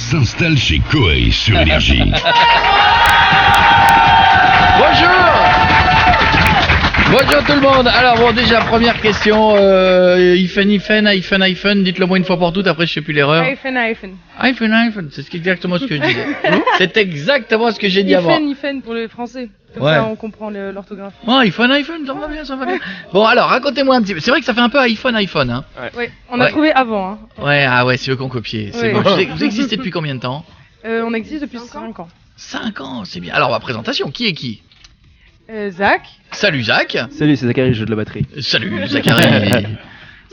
s'installe chez Koei sur Énergie. Bonjour tout le monde. Alors bon, déjà première question, iPhone, dites-le moi une fois pour toutes, après je sais plus l'erreur. iPhone, c'est exactement ce que je disais. C'est exactement ce que j'ai dit avant. iPhone pour les Français. Comme Ouais. ça on comprend l'orthographe. Oh, iPhone, ça va bien. Bon alors, racontez-moi un petit peu. C'est vrai que ça fait un peu iPhone, hein. Oui, on a trouvé avant. Hein. Ouais, c'est eux qui ont copié. C'est Ouais. bon. Vous existez depuis combien de temps? On existe depuis 5 ans. 5 ans, c'est bien. Alors, présentation, qui est qui? Zach, Salut Zach. Salut, c'est Zachary, je joue de la batterie. Salut Zachary.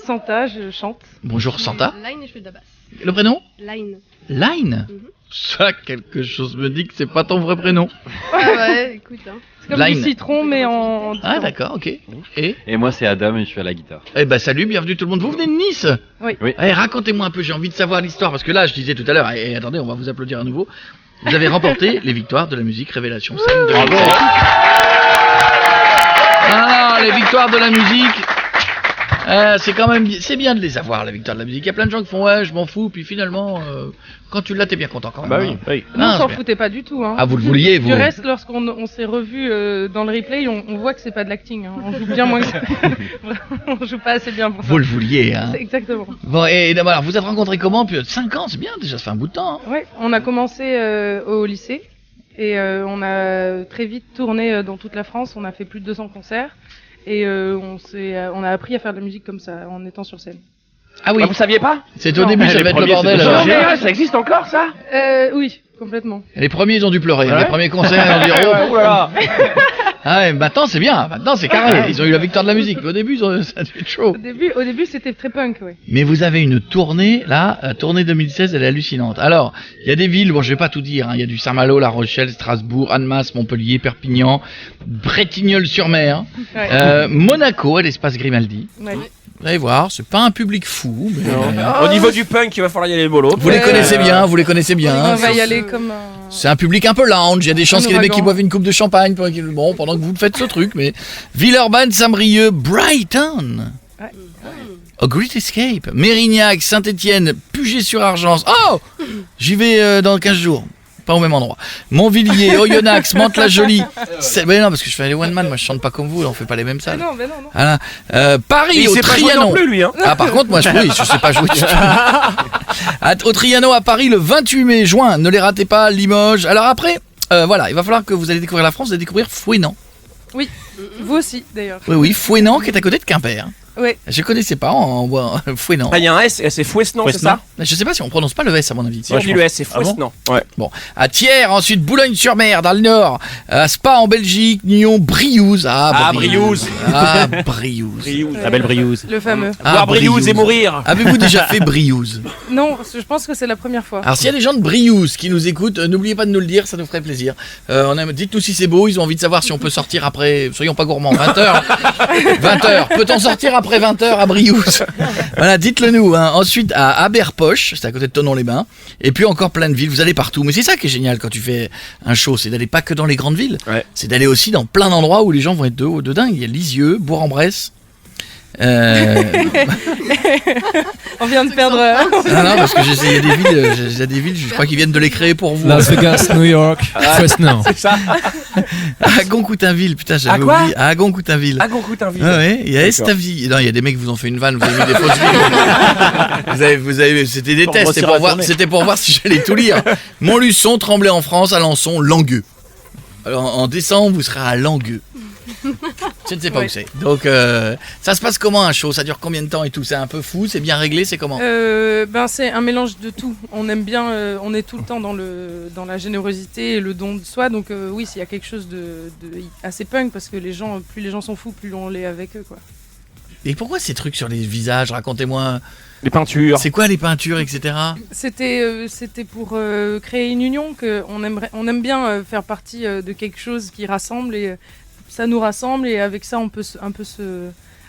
Santa, je chante. Bonjour Santa. Line et je fais de la basse. Le prénom? Line. Line. Ça, quelque chose me dit que c'est pas ton vrai prénom. Ah ouais, écoute. Hein. C'est comme Line. du citron mais en... Ah d'accord, ok. Et moi, c'est Adam et je suis à la guitare. eh ben salut, bienvenue tout le monde. Vous venez de Nice? Oui. Eh, racontez-moi un peu, j'ai envie de savoir l'histoire parce que là, je disais tout à l'heure, et attendez, on va vous applaudir à nouveau. Vous avez remporté les victoires de la musique Révélation Scène 2016. Ah, les victoires de la musique. C'est quand même, c'est bien de les avoir, la victoire de la musique. Il y a plein de gens qui font ouais, je m'en fous, puis finalement, quand tu l'as, t'es bien content quand même. Bah hein. oui. Nous on c'est s'en bien. foutait pas du tout. Hein. Ah, vous le vouliez, vous? Du reste, lorsqu'on s'est revus dans le replay, on voit que c'est pas de l'acting. Hein. On joue bien moins que ça. On joue pas assez bien pour ça. Vous le vouliez, hein. C'est exactement. Bon, et d'abord, alors, vous êtes rencontrés comment? Puis 5 ans, c'est bien, déjà, ça fait un bout de temps. Hein. Ouais, on a commencé au lycée et on a très vite tourné dans toute la France. On a fait plus de 200 concerts et on a appris à faire de la musique comme ça en étant sur scène. Ah oui, vous saviez pas? c'est au Non. début, ça Les va être le premiers, bordel. c'était alors. génial, ça existe encore ça? Oui, complètement. Les premiers, ils ont dû pleurer. Ouais. Les premiers concerts, ils ont dit oh. Voilà. Ah ouais, maintenant c'est bien, maintenant c'est carré. Ils ont eu la victoire de la musique. Mais au début, ça a dû être chaud. Au début, c'était très punk, ouais. Mais vous avez une tournée, là, tournée 2016, elle est hallucinante. Alors, il y a des villes, bon, je vais pas tout dire, hein. Il y a du Saint-Malo, La Rochelle, Strasbourg, Annemasse, Montpellier, Perpignan, Bretignolles-sur-Mer, Ouais. Monaco, à l'espace Grimaldi. Ouais. Vous allez voir, c'est pas un public fou, mais Au niveau du punk, il va falloir y aller mollo. vous les connaissez bien, vous les connaissez bien. On va y aller comme un... C'est un public un peu lounge, il y a des chances qu'il y ait des mecs qui ouragan. boivent une coupe de champagne pendant que vous faites ce truc, mais Villeurbanne, Saint-Brieuc, Brighton. Ouais. Oh, Great Escape, Mérignac, Saint-Étienne, Puget-sur-Argence. Oh, j'y vais dans 15 jours. Pas au même endroit. Montvilliers, Oyonnax, Mantes-la-Jolie. Mais non, parce que je fais les one man, moi je chante pas comme vous, on fait pas les mêmes salles. non. Voilà. Paris, Il au sait pas jouer Trianon. non plus, lui, hein. Ah, par contre, moi je sais pas jouer du tout. Au Trianon à Paris le 28 juin, ne les ratez pas, Limoges. Alors après, voilà, il va falloir que vous allez découvrir la France, vous allez découvrir Fouesnant. Oui, vous aussi, d'ailleurs. Oui, Fouesnant qui est à côté de Quimper. Ouais. Je connaissais pas Fouesnant. Ah, il y a un S, c'est Fouesnant, c'est ça? Je sais pas si on prononce pas le S à mon avis. Si on dit le S, c'est Fouesnant. Ouais. Bon, à Thiers, ensuite Boulogne-sur-Mer dans le Nord, à Spa en Belgique, Nyon, Briouze. Ah, Briouze. Ah, Briouze. Briouze. La belle Briouze. Le fameux. Voir Briouze et mourir. Avez-vous déjà fait Briouze? Non, je pense que c'est la première fois. Alors s'il y a des gens de Briouze qui nous écoutent, n'oubliez pas de nous le dire, ça nous ferait plaisir. Dites-nous si c'est beau, ils ont envie de savoir si on peut sortir après, soyons pas gourmands, 20h. 20h, peut-on sortir après 20h à Briouze? Voilà, dites-le nous. Hein. Ensuite à Aberpoche, c'est à côté de Thonon-les-Bains, et puis encore plein de villes, vous allez partout. Mais c'est ça qui est génial quand tu fais un show, c'est d'aller pas que dans les grandes villes, c'est d'aller aussi dans plein d'endroits où les gens vont être de dingue. Il y a Lisieux, Bourg-en-Bresse. On vient de perdre... Non, parce que il y a des villes, je crois qu'ils viennent de les créer pour vous. Las Vegas, New York, Fresno. C'est ça. À Goncoutainville, putain, j'avais À quoi oublié. À Goncoutainville. Ah, Goncoutainville. Ouais, il y a Estaville. Non, il y a des mecs qui vous ont fait une vanne, vous avez mis des fausses villes. Vous avez, c'était des tests, c'était pour voir si j'allais tout lire. Montluçon, Tremblay en France, Alençon, Langueux. Alors en décembre, vous serez à Langueux. Je ne sais pas où c'est. Donc, ça se passe comment un show? Ça dure combien de temps et tout? C'est un peu fou? C'est bien réglé? C'est comment? C'est un mélange de tout. On aime bien, on est tout le temps dans la générosité et le don de soi. Donc oui, s'il y a quelque chose de assez punk, parce que plus les gens sont fous, plus on l'est avec eux, quoi. Et pourquoi ces trucs sur les visages? Racontez-moi. Les peintures. C'est quoi les peintures, etc.? C'était pour créer une union, on aime bien faire partie de quelque chose qui rassemble et ça nous rassemble et avec ça on peut un peu se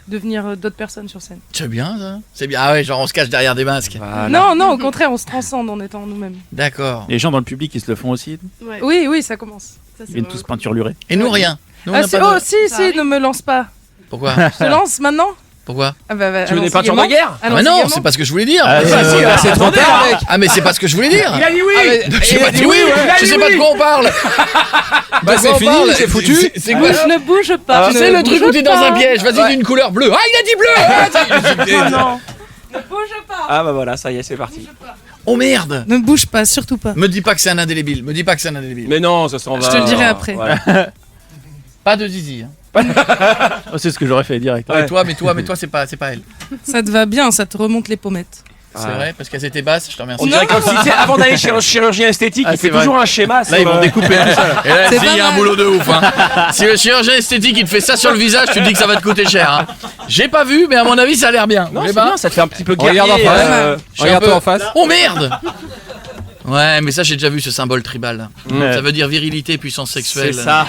devenir d'autres personnes sur scène. C'est bien ça? C'est bien. Ah ouais, genre on se cache derrière des masques. Voilà. Non, au contraire, on se transcende en étant nous-mêmes. D'accord. Les gens dans le public, ils se le font aussi. Ouais. Oui, ça commence. Ça, Ils viennent tous peinturlurés. Et nous rien. Nous, on n'a Si, pas de- si, ne me lance pas. Pourquoi? Je te lance maintenant. Pourquoi? Ah bah, Tu veux des peintures de guerre? Ah bah non, c'est pas ce que je voulais dire. C'est trop tard, mec. Ah mais c'est pas ce que je voulais dire. Il a dit oui. J'ai pas dit oui, je sais pas de quoi on parle. Bah c'est fini, c'est foutu. C'est quoi? Ne bouge pas. Tu sais le truc où t'es dans un piège, vas-y d'une couleur bleue. Ah il a dit bleu. Oh non. Ne bouge pas. Ah bah voilà, ça y est, c'est parti. Oh merde. Ne bouge pas, surtout pas. Me dis pas que c'est un indélébile, me dis pas que c'est un indélébile. Mais non, ça s'en va. Je te le dirai après. Voilà. Pas de zizi. Hein. Oh, c'est ce que j'aurais fait direct. Ouais. Mais toi c'est pas elle. Ça te va bien, ça te remonte les pommettes. C'est vrai parce qu'elles étaient basses, je te remercie. On dirait comme si, tu sais, avant d'aller chez un chirurgien esthétique, il fait toujours un schéma. Là, ils vont découper tout ça. Et là, C'est il y a pas un mal. boulot de ouf. Hein. Si le chirurgien esthétique il te fait ça sur le visage, tu te dis que ça va te coûter cher. Hein. J'ai pas vu, mais à mon avis, ça a l'air bien. Non, Vous c'est voulez pas bien, ça te fait un petit peu guerrier. Regarde en face. Je suis un Regarde-toi peu- en face. Oh merde. Ouais, mais ça j'ai déjà vu ce symbole tribal. Ça veut dire virilité, puissance sexuelle. C'est ça.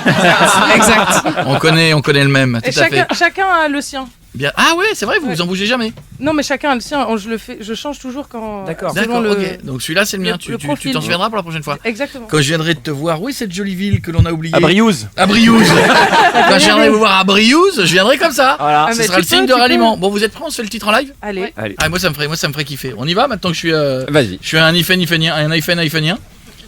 Exact. On connaît le même. Et Tout à fait. chacun a le sien. Bien. Ah ouais, c'est vrai, vous vous en bougez jamais. Non, mais chacun a le sien. Je change toujours quand. D'accord. selon D'accord. le- Ok. Donc celui-là c'est le mien. le Tu profil. t'en souviendras pour la prochaine fois. Exactement. Quand je viendrai de te voir, oui, cette jolie ville que l'on a oubliée. À Briouze. À Briouze. Quand je viendrai vous voir à Briouze, je viendrai comme ça. Voilà. Ah, Ce mais sera tu le signe peux, de tu ralliement. peux. Bon, vous êtes prêts? On se fait le titre en live? Allez. Ah, moi ça me ferait kiffer. On y va maintenant que je suis Vas-y. je suis un iPhonien.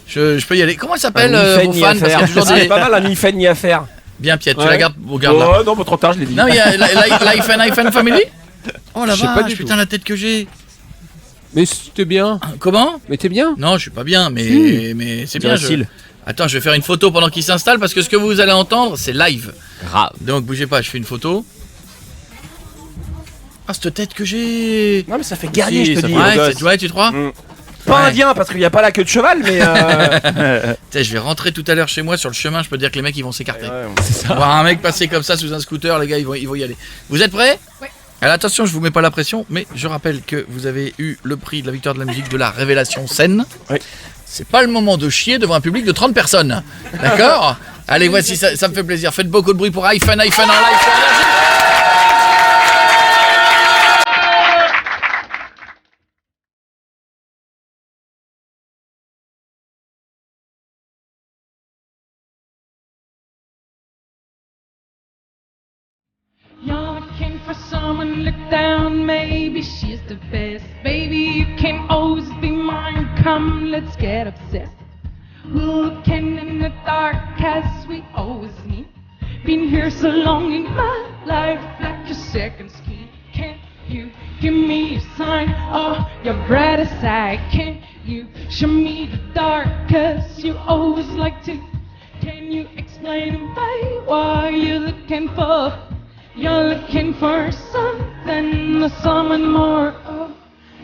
Je peux y aller. Comment elle s'appelle Un vos fans? Parce qu'il y a toujours C'est des... pas mal un iPhone ni à faire. Bien Piet, tu Ouais. la gardes, regarde là. Oh non, pas trop tard, je l'ai dit. Non, il y a l'iPhone Family. Oh la Je sais pas vache, du tout. putain la tête que j'ai. Mais t'es bien. Comment? Mais t'es bien. Non, je suis pas bien, mais c'est bien. Facile. Attends, je vais faire une photo pendant qu'il s'installe parce que ce que vous allez entendre, c'est live. Grave. Donc bougez pas, je fais une photo. Ah, cette tête que j'ai. Non, mais ça fait guerrier, Si, je te ça dis. fait- Ouais, le gosse. ouais, tu crois? Pas Ouais. indien, parce qu'il n'y a pas la queue de cheval, mais. Putain, je vais rentrer tout à l'heure chez moi sur le chemin, je peux te dire que les mecs ils vont s'écarter. Voir un mec passer comme ça sous un scooter, les gars ils vont y aller. Vous êtes prêts? Ouais. Alors attention, je vous mets pas la pression, mais je rappelle que vous avez eu le prix de la victoire de la musique de la révélation scène. Oui. C'est pas le moment de chier devant un public de 30 personnes. D'accord? Allez, voici, ça me fait plaisir. Faites beaucoup de bruit pour iPhone en live. You're looking for someone to look down, maybe she's the best. Baby, you can always be mine, come, let's get obsessed. Looking in the dark as we always need. Been here so long in my life, like a second skin. Can you give me a sign, oh, your brighter side? Can you show me the dark, cause you always like to? Can you explain why you're looking for? You're looking for something, someone more. Oh,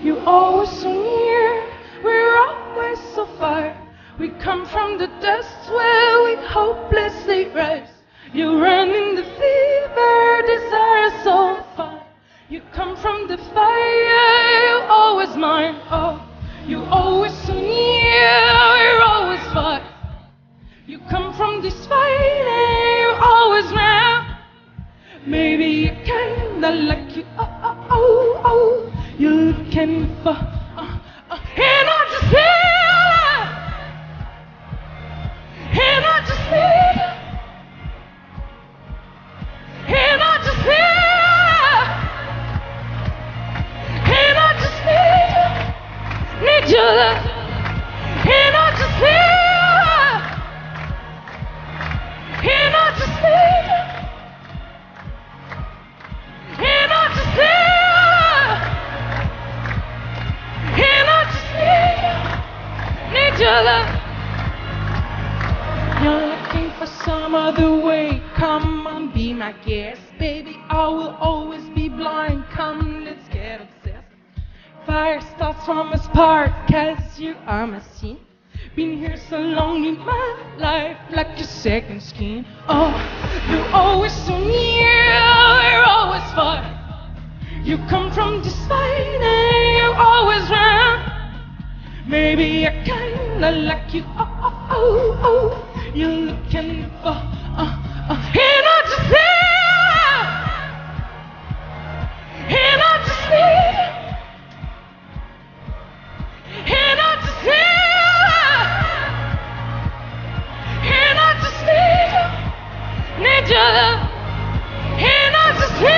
you're always so near, we're always so far. We come from the dust where we hopelessly rise. You run in the fever, desire so far. You come from the fire, you're always mine. Oh, you're always so near, we're always far. You come from this fight and you're always round. Maybe you kinda like you, you're looking for, and I just need, and I just need, and I just need, and I just need your love, and I just need, and I just need. And I just need your love. You're looking for some other way. Come on, be my guest, baby. I will always be blind. Come, let's get obsessed. Fire starts from a spark, cause you are my scene. Been here so long in my life, like your second skin. Oh, you're always so near, we're always far. You come from this fight and you're always round. Maybe I kinda like you, you're looking for, and I just need, and I just need, and I just need, and I just need your love, and I just need.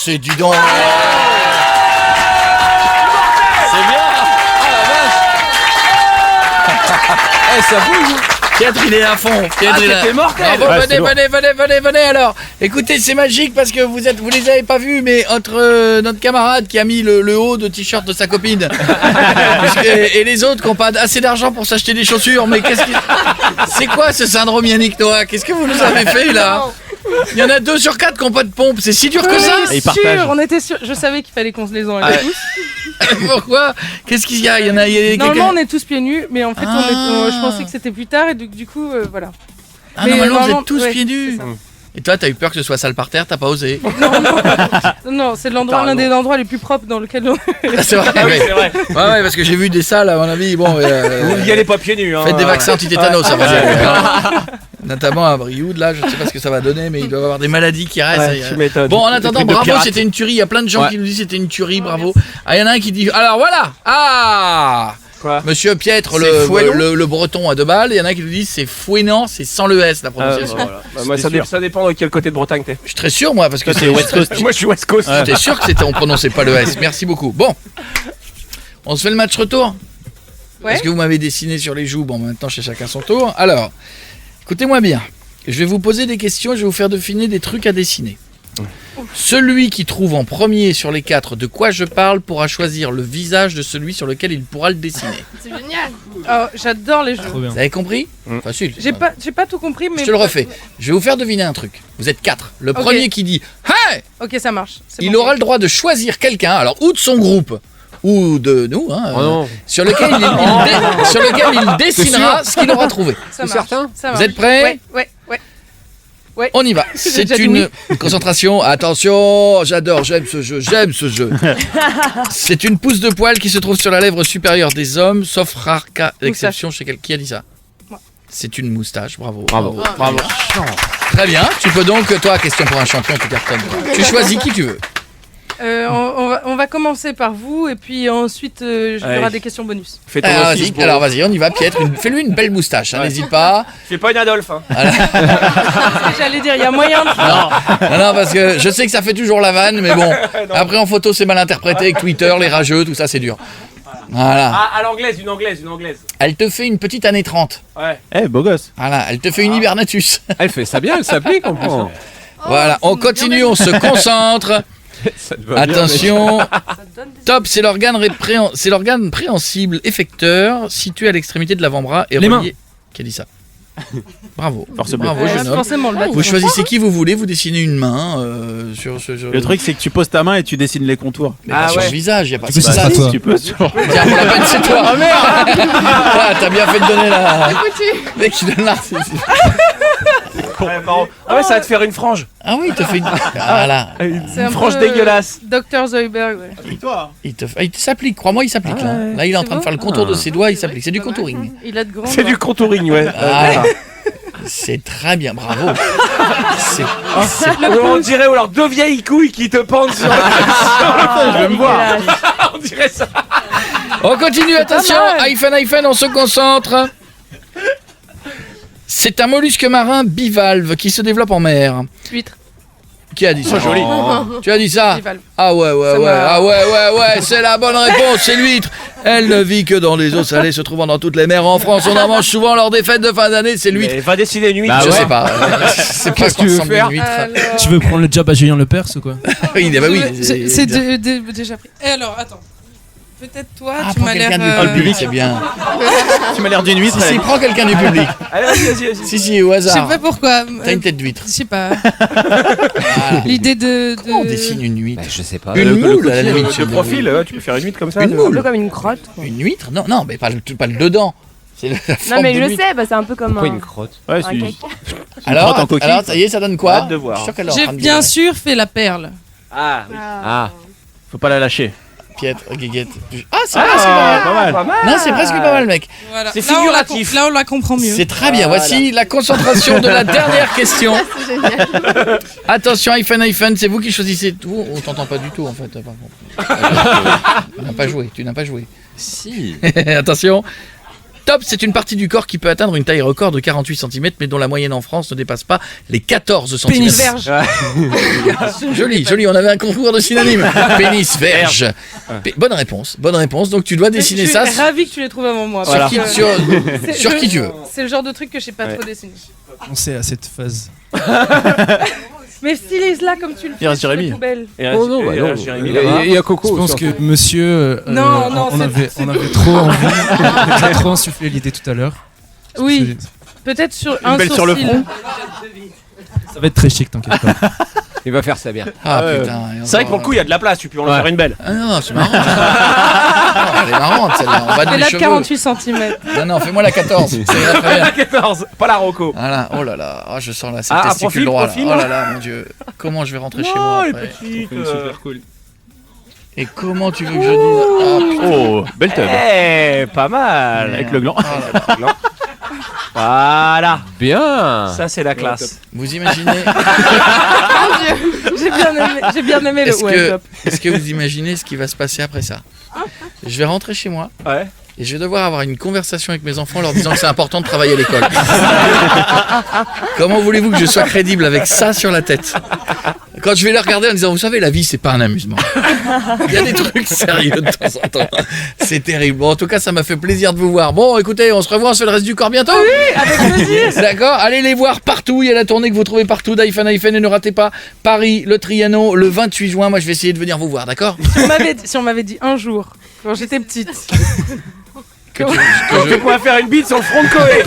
c'est du don. C'est bien. Ça bouge. Piètre, il est à fond. Piètre, il est C'était mortel. Bravo, Ouais, venez alors. Écoutez, c'est magique parce que vous les avez pas vus, mais entre notre camarade qui a mis le haut de t-shirt de sa copine et les autres qui n'ont pas assez d'argent pour s'acheter des chaussures, mais c'est quoi ce syndrome Yannick Noah? Qu'est-ce que vous nous avez fait là? Il y en a 2 sur 4 qui n'ont pas de pompe, c'est si dur que ça? Et ils partagent. On était sûr. Je savais qu'il fallait qu'on se les enlève tous. Pourquoi? Qu'est-ce qu'il y a? Il y a Normalement, on est tous pieds nus, mais en fait, je pensais que c'était plus tard et du coup, voilà. Ah, normalement, vous êtes tous ouais, pieds nus. Et toi, t'as eu peur que ce soit sale par terre, t'as pas osé? Non, c'est l'un des endroits les plus propres dans lequel on... C'est vrai, Ah oui, ouais. c'est vrai. Ouais, parce que j'ai vu des salles, à mon avis. Bon, Vous n'y allez pas pieds nus. Hein. faites des vaccins anti-tétanos, ça va. Notamment à Brioude, là, je sais pas ce que ça va donner, mais il doit y avoir des maladies qui restent. Ouais, tu m'étonnes. Bon, en Des attendant, trucs de bravo, pirates. c'était une tuerie. Il y a plein de gens Ouais. qui nous disent c'était une tuerie, bravo. Ah, il y en a un qui dit. Alors voilà. Ah, Quoi? Monsieur Piètre, C'est fouenon le breton à 2 balles. Il y en a qui nous disent c'est fouénant, c'est sans le S la prononciation. Moi, ça dépend de quel côté de Bretagne t'es. Je suis très sûr, moi, parce que C'est West Coast. Moi, je suis West Coast. J'étais sûr que on prononçait pas le S. Merci beaucoup. Bon, on se fait le match retour. Ouais. Parce que vous m'avez dessiné sur les joues. Bon, maintenant, chez chacun son tour. Alors, écoutez-moi bien. Je vais vous poser des questions et je vais vous faire deviner des trucs à dessiner. Celui qui trouve en premier sur les 4 de quoi je parle pourra choisir le visage de celui sur lequel il pourra le dessiner. C'est génial. Oh, j'adore les jeux. Vous avez compris? Facile. J'ai pas tout compris, mais... Je te le refais. Je vais vous faire deviner un truc. Vous êtes 4. Le Ok. premier qui dit « Hey !» Ok, ça marche. C'est il bon. aura le droit de choisir quelqu'un, alors ou de son groupe, ou de nous, hein, non. sur lequel il dessinera ce qu'il aura trouvé. Ça marche. certain Ça Vous marche. êtes prêts? Ouais. On y va. C'est déjà dit une concentration. Attention, j'aime ce jeu. C'est une pousse de poil qui se trouve sur la lèvre supérieure des hommes, sauf rare cas d'exception chez quelqu'un. Qui a dit ça? Moi. C'est une moustache. Bravo. Bravo. Très bien. Tu peux donc, toi, question pour un champion qui cartonne. Tu choisis qui tu veux. On va commencer par vous et puis ensuite il y aura des questions bonus. Fais ton Alors, office. vas-y, alors vas-y, on y va, Piètre. Fais-lui une belle moustache, hein, n'hésite pas. Fais pas une Adolphe. Hein. J'allais dire, il y a moyen de... Non, parce que je sais que ça fait toujours la vanne, mais bon, après en photo c'est mal interprété avec Twitter, les rageux, tout ça c'est dur. Voilà. Ah, à l'anglaise, une anglaise. Elle te fait une petite année 30. Ouais. Eh, beau gosse. Voilà, elle te fait une hibernatus. Elle fait ça bien, elle s'applique en plus. Voilà, on continue, on se concentre. Ça te va bien, Attention, Ça donne des... top, c'est l'organe préhensible effecteur situé à l'extrémité de l'avant-bras et Les mains. relié. Qui a dit ça? Bravo. Force bleue. Bravo, jeune homme. forcément le bâton. Vous choisissez qui vous voulez, vous dessinez une main sur Le truc, c'est que tu poses ta main et tu dessines les contours. Mais pas Ah sur ouais. le visage, y a pas Tu peux, c'est ça ça. sera toi. Tu peux sur... Tiens, pour la peine, c'est toi. Oh merde. Ah, t'as bien fait de donner la. Mec, tu donnes la. Ouais, pardon. Ah ouais, ça va te faire une frange. Ah oui, il te fait une. Voilà. C'est un frange peu, dégueulasse. Dr Zoidberg, ouais. Il s'applique, crois-moi, il s'applique là. Là, il est en C'est train de bon faire le contour de ses doigts, il s'applique. C'est du contouring. Il a de grands... C'est du contouring, ouais. Voilà. C'est très bien, bravo. C'est- On dirait alors 2 vieilles couilles qui te pendent sur Je veux me voir. On dirait ça. On continue, attention. Hyphen, on se concentre. C'est un mollusque marin bivalve qui se développe en mer. Huître. Qui a dit ça? joli. Tu as dit ça? Bivalve. Ah ouais, Ça m'a- ah ouais, c'est la bonne réponse, c'est l'huître. Elle ne vit que dans les eaux salées se trouvant dans toutes les mers en France. On en mange souvent lors des fêtes de fin d'année, c'est l'huître. Mais va dessiner une huître. Bah Je ouais. sais pas. C'est pas Qu'est-ce que tu veux faire l'huître. Alors... Tu veux prendre le job à Julien Lepers ou quoi? Oui, bah oui. C'est déjà pris. Et alors, attends. Peut-être toi, Ah, tu prends m'as l'air... quelqu'un du public, c'est bien. Tu m'as l'air d'une huître. Si, prends quelqu'un du public. Allez, vas-y. Si, au Je sais hasard. pas pourquoi. T'as une tête d'huître. Je sais pas. Voilà. L'idée de... Comment on dessine une huître? Je sais pas. Une moule, à la limite. Le profil, ouais, tu peux faire une huître comme ça. Une de- moule. Comme une crotte. Une huître? Non, mais pas le dedans. C'est la Non, forme mais de je le l'huître. sais, bah, c'est un peu comme Pourquoi un... une crotte? Ouais, un c'est cake. Alors, crotte en coquille. alors, ça y est, ça donne quoi? Hâte de voir. Je suis sûr qu'elle est en J'ai train de bien dire. sûr fait la perle. Ah, Ah, Faut pas la lâcher. Piètre, guéguette. Ah, c'est presque pas mal. Pas mal. Non, c'est presque pas mal, mec. Voilà. C'est Là, figuratif. Là, on la comprend mieux. C'est très bien. Voici la concentration de la dernière question. C'est génial. Attention, hyphen, c'est vous qui choisissez tout. On t'entend pas du tout, en fait. Par contre. Tu n'as pas joué. si. Attention. Top, c'est une partie du corps qui peut atteindre une taille record de 48 cm, mais dont la moyenne en France ne dépasse pas les 14 cm. Pénis verge. Joli, on avait un concours de synonymes. Pénis, verge. Bonne réponse. Donc tu dois dessiner ça. Je suis ravie que tu l'aies trouvé avant moi. Sur qui, sur qui tu veux. C'est le genre de truc que je sais pas trop dessiner. Pensez à cette phase. Mais stylise-là comme tu le fais. Il reste sur les Jérémy. poubelles. Oh non, bah non. Il y a Coco. Je pense que monsieur, Non, on avait trop envie, on a trop insufflé l'idée tout à l'heure. Oui, peut-être sur un belle sourcil. sur le front. Ça va être très chic, t'inquiète pas. Il va faire ça bien. Ah putain. C'est vrai que pour le coup, il y a de la place, tu peux en faire une belle. Ah non, c'est marrant. Elle est marrante celle-là. On va C'est les là de cheveux. 48 cm. Non, fais-moi la 14. Ça ira très bien. 14, pas la Rocco. Voilà, oh là là, oh, je sens là, cette Ah, testicule profil, droit là. profil. Oh là là, mon dieu. Comment je vais rentrer chez moi après Super cool. Et comment tu veux que je dise Ah putain. Oh, belle tub. Pas mal. Avec le gland. Oh là là. Voilà. Bien. Ça, c'est la classe. Vous imaginez J'ai bien aimé le top. Est-ce que vous imaginez ce qui va se passer après ça? Je vais rentrer chez moi. Ouais. Et je vais devoir avoir une conversation avec mes enfants en leur disant que c'est important de travailler à l'école. Comment voulez-vous que je sois crédible avec ça sur la tête? Quand je vais les regarder en disant, vous savez, la vie, c'est pas un amusement. Il y a des trucs sérieux de temps en temps. C'est terrible. Bon, en tout cas, ça m'a fait plaisir de vous voir. Bon, écoutez, on se revoit, on se fait le reste du corps bientôt. Oui, avec plaisir. D'accord, allez les voir partout. Il y a la tournée que vous trouvez partout d'iPhone et ne ratez pas Paris, le Trianon, le 28 juin. Moi, je vais essayer de venir vous voir, d'accord? Si on m'avait dit un jour, quand j'étais petite. Que Tu pourrais faire une bite sur le front de Koé.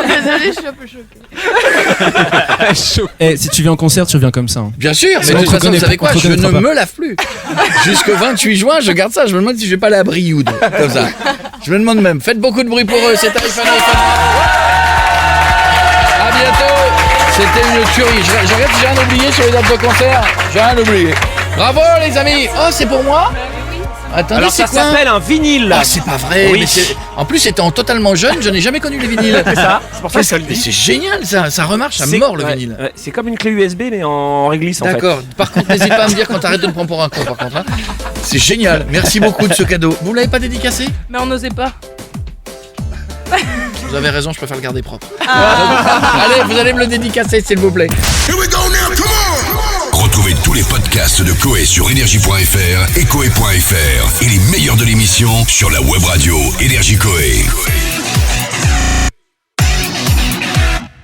Désolée, je suis un peu choquée. Eh, si tu viens en concert, tu reviens comme ça. Hein. Bien sûr, mais Sinon, de toute on te façon, vous reconnaît- savez quoi, on te je ne reconnaîtra pas. me lave plus. Jusqu'au 28 juin, je garde ça. Je me demande si je vais pas aller à Brioude, comme ça. Je me demande même. Faites beaucoup de bruit pour eux, c'est iPhone. À bientôt. C'était une tuerie. Je regarde si j'ai rien oublié sur les dates de concert. J'ai rien oublié. Bravo les amis. Oh, c'est pour moi? Attendez, Alors ça c'est quoi? s'appelle un vinyle. Oh, c'est pas vrai. Oui. Mais en plus, étant totalement jeune, je n'ai jamais connu les vinyles. C'est ça. C'est pour ça que je te le Mais dis. c'est génial, ça remarche, ça C'est- mord le ouais, vinyle. ouais, c'est comme une clé USB mais en réglisse en fait. D'accord. Par contre, n'hésite pas à me dire quand t'arrêtes de me prendre pour un con, par contre. Hein. C'est génial. Merci beaucoup de ce cadeau. Vous l'avez pas dédicacé? Mais on n'osait pas. Vous avez raison, je préfère le garder propre. Allez, vous allez me le dédicacer, s'il vous plaît. Retrouvez tous les podcasts de Koé sur énergie.fr et koé.fr et les meilleurs de l'émission sur la web radio Énergie Koé.